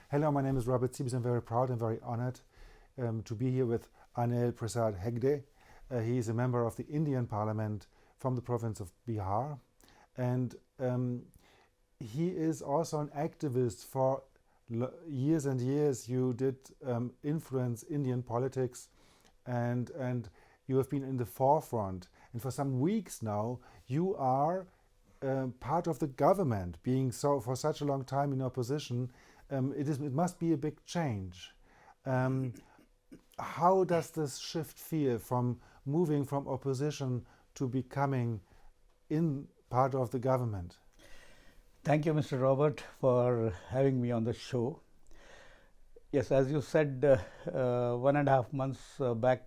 Hello, my name is Robert Cibis. I'm very proud and very honored to be here with Aneel Prasad Hegde. He is a member of the Indian Parliament from the province of Bihar, and he is also an activist for years and years. You did influence Indian politics, and you have been in the forefront. And for some weeks now, you are part of the government, being so for such a long time in opposition. It must be a big change. How does this shift feel from moving from opposition to becoming in part of the government? Thank you, Mr. Robert, for having me on the show. Yes, as you said, 1.5 months back,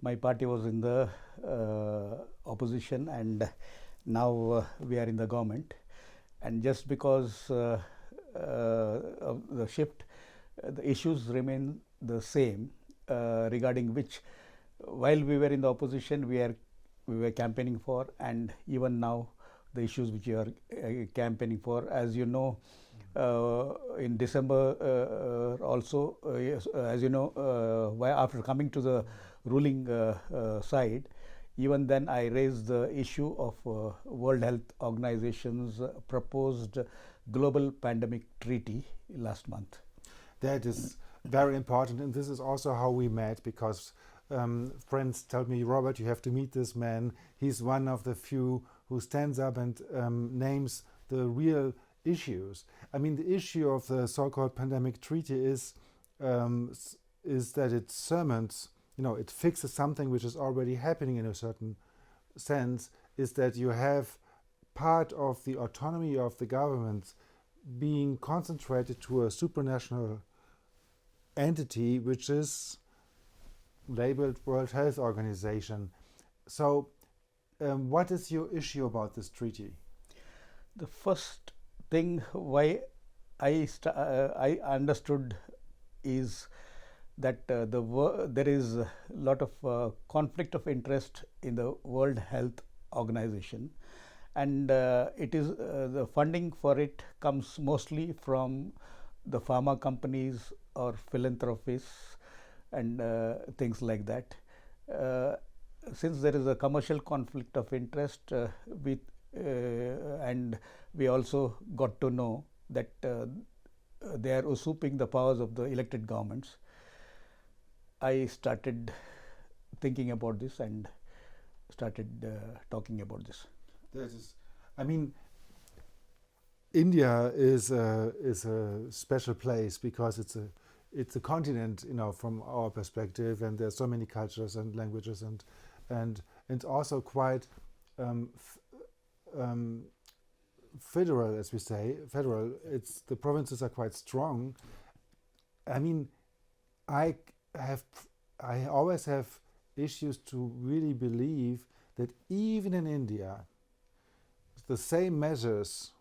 my party was in the opposition, and now we are in the government. And just because of the shift, the issues remain the same, regarding which, while we were in the opposition, we were campaigning for, and even now the issues which you are campaigning for. As you know, in December also, yes, as you know, after coming to the ruling side, even then I raised the issue of World Health Organization's proposed global pandemic treaty last month. That is very important, and this is also how we met, because friends told me, Robert, you have to meet this man. He's one of the few who stands up and names the real issues. I mean, the issue of the so-called pandemic treaty is that it sermons, it fixes something which is already happening in a certain sense, is that you have part of the autonomy of the governments being concentrated to a supranational entity which is labeled World Health Organization. So what is your issue about this treaty? The first thing why I understood is that there is a lot of conflict of interest in the World Health Organization, and it is the funding for it comes mostly from the pharma companies or philanthropists and things like that. Since there is a commercial conflict of interest, and we also got to know that they are usurping the powers of the elected governments, I started thinking about this and started talking about this. That is, I mean, India is a special place because it's a continent, from our perspective, and there's so many cultures and languages, and it's also quite federal, as we say. Federal. The provinces are quite strong. I mean, I always have issues to really believe that even in India, the same measures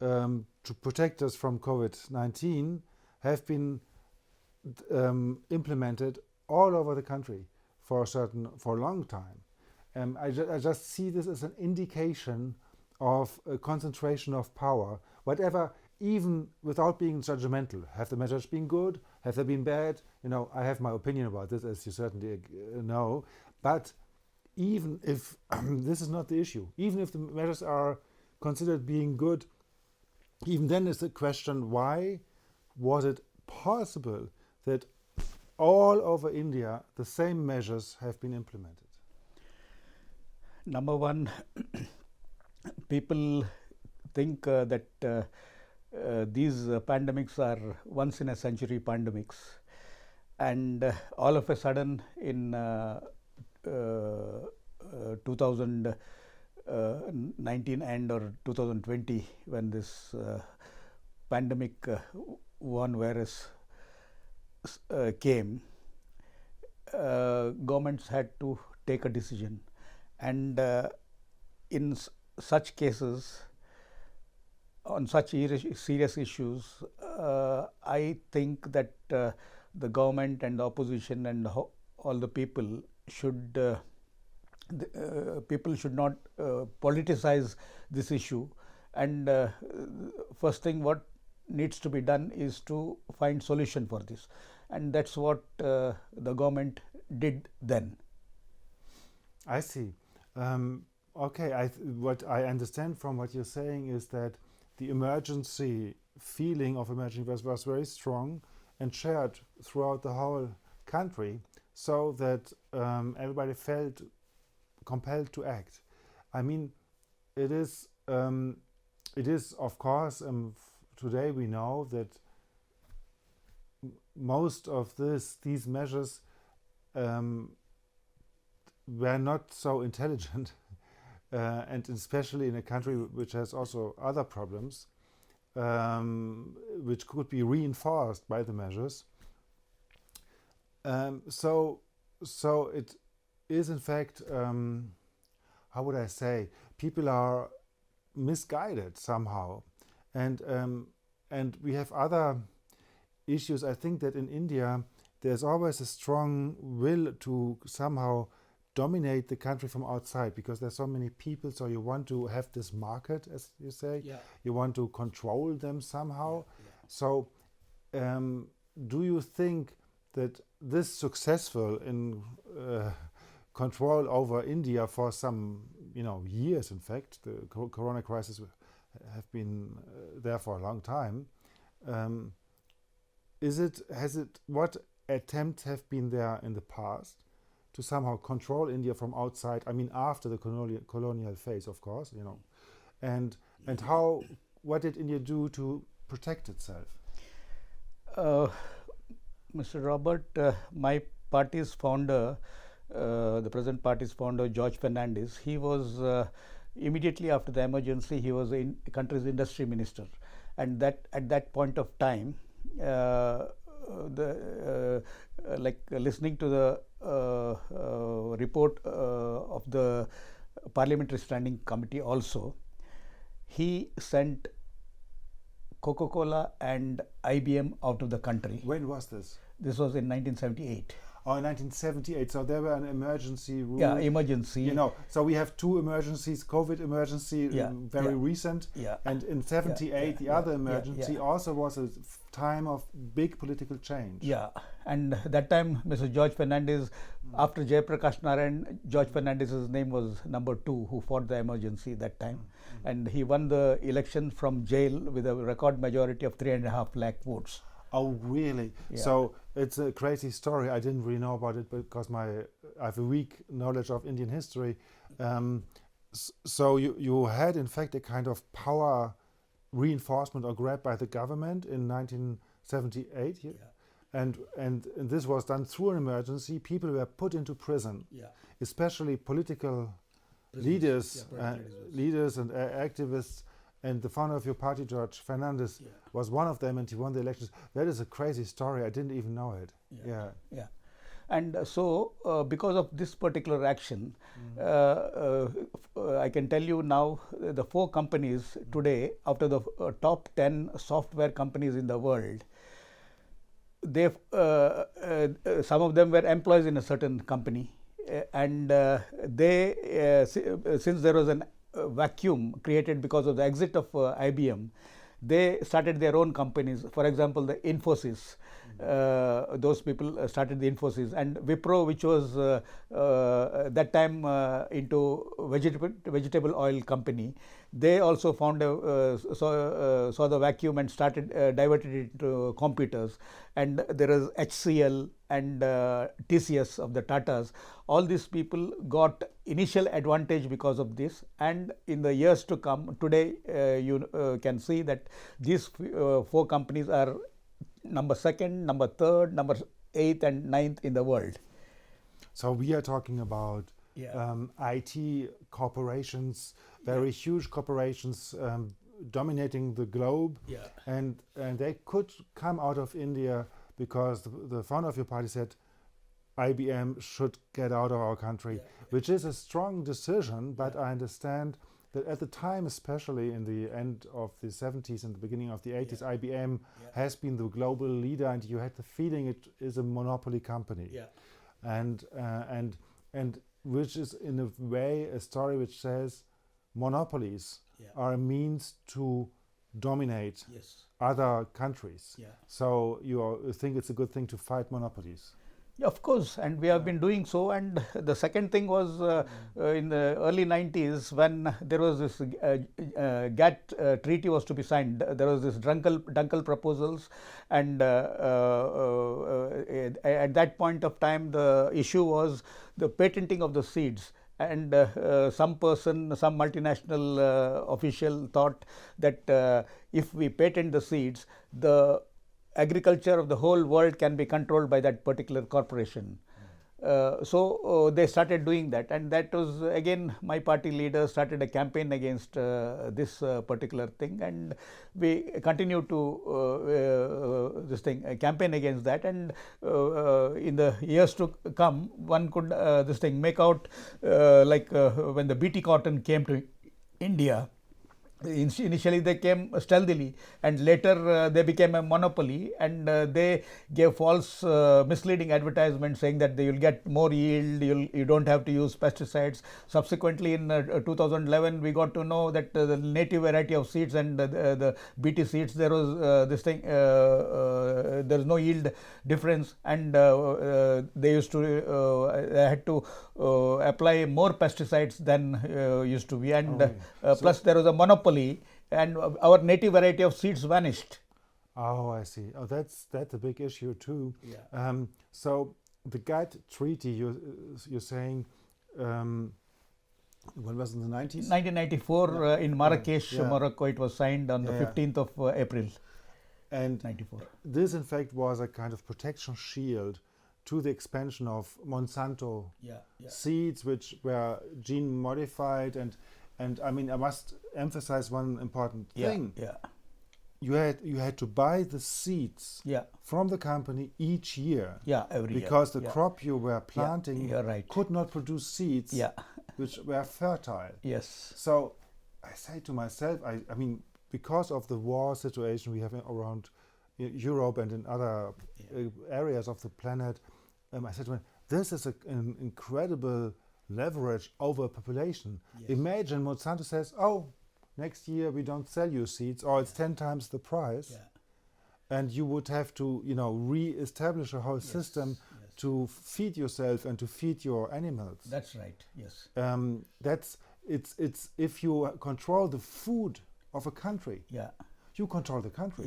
to protect us from COVID-19 have been implemented all over the country for a long time. I just see this as an indication of a concentration of power. Whatever, even without being judgmental, have the measures been good? Have they been bad? I have my opinion about this, as you certainly know. But even if this is not the issue, even if the measures are considered being good, even then is the question, why was it possible that all over India the same measures have been implemented? Number one, people think that these pandemics are once in a century pandemics, and all of a sudden in 2019 end or 2020, when this pandemic one virus came, governments had to take a decision, and in such cases, on such serious issues, I think that the government and the opposition and all the people should not politicize this issue. And first thing what needs to be done is to find solution for this, and that's what the government did then. I see. Okay, what I understand from what you're saying is that the emergency feeling of emergency was very strong and shared throughout the whole country, so that everybody felt compelled to act. I mean, it is of course, today we know that most of these measures were not so intelligent, and especially in a country which has also other problems, which could be reinforced by the measures. So it is in fact, how would I say, people are misguided somehow, and we have other issues. I think that in India there's always a strong will to somehow dominate the country from outside, because there's so many people, so you want to have this market, as you say. Yeah. You want to control them somehow. Yeah. So do you think that this successful in control over India for some years, in fact, the corona crisis have been there for a long time, what attempts have been there in the past to somehow control India from outside? I mean, after the colonial phase, of course, and what did India do to protect itself? Mr. Robert, my party's founder, the present party's founder, George Fernandes, he was immediately after the emergency, he was the country's industry minister, and that at that point of time, like listening to the report of the Parliamentary Standing Committee also, he sent Coca-Cola and IBM out of the country. When was this? This was in 1978. Oh, in 1978. So there were an emergency rule. Yeah, emergency. So we have two emergencies: COVID emergency, very recent, and in 78 the other emergency also was a time of big political change. Yeah, and that time Mr. George Fernandes, after Jayaprakash Narayan, George Fernandes's name was number 2 who fought the emergency that time, and he won the election from jail with a record majority of 3.5 lakh votes. Oh, really? Yeah. So it's a crazy story. I didn't really know about it because I have a weak knowledge of Indian history. So you had, in fact, a kind of power reinforcement or grab by the government in 1978. And this was done through an emergency. People were put into prison, especially political leaders, leaders and activists. And the founder of your party, George Fernandes, was one of them, and he won the elections. That is a crazy story. I didn't even know it. Yeah. And so, because of this particular action, I can tell you now, the 4 companies today, out of the top 10 software companies in the world, some of them were employees in a certain company, and since there was an vacuum created because of the exit of IBM, they started their own companies. For example, the Infosys, those people started the Infosys, and Wipro, which was that time into vegetable oil company, they also found saw the vacuum and started diverted it into computers. And there is HCL and TCS of the Tatas. All these people got initial advantage because of this, and in the years to come, today you can see that these 4 companies are number 2nd, number 3rd, number 8th and 9th in the world. So we are talking about IT corporations, very huge corporations dominating the globe, and they could come out of India because the founder of your party said IBM should get out of our country, which is a strong decision, but I understand that at the time, especially in the end of the 70s and the beginning of the 80s, IBM has been the global leader, and you had the feeling it is a monopoly company. And which is in a way a story which says monopolies are a means to dominate Yes. other countries. Yeah. So you think it's a good thing to fight monopolies? Yeah, of course, and we have been doing so. And the second thing was in the early 90s when there was this GATT treaty was to be signed. There was this Dunkel proposals, and at that point of time, the issue was the patenting of the seeds. And some multinational official thought that if we patent the seeds, the agriculture of the whole world can be controlled by that particular corporation. So they started doing that, and that was again my party leader started a campaign against this particular thing, and we continue to campaign against that. And in the years to come, one could make out when the BT cotton came to India. Initially they came stealthily, and later they became a monopoly, and they gave false misleading advertisements saying that they will get more yield, you don't have to use pesticides. Subsequently in 2011 we got to know that the native variety of seeds and the BT seeds, there was there's no yield difference, and they had to apply more pesticides than used to be, and plus there was a monopoly, and our native variety of seeds vanished. Oh, I see. Oh, that's a big issue too. Yeah. So the GATT treaty, you're saying, when was it, in the 90s? 1994 in Marrakesh, Morocco. It was signed on the 15th of April. And 94. This, in fact, was a kind of protection shield to the expansion of Monsanto seeds, which were gene modified. And I mean, I must emphasize one important thing. You had to buy the seeds from the company each year. Every year. Because the crop you were planting right. could not produce seeds which were fertile. Yes. So I say to myself, I mean, because of the war situation we have around Europe and in other areas of the planet, I said to myself, this is an incredible leverage over population. Yes. Imagine Monsanto says, oh, next year we don't sell you seeds, or it's 10 times the price, and you would have to, re-establish a whole system to feed yourself and to feed your animals. That's right. Yes. It's if you control the food of a country, you control the country.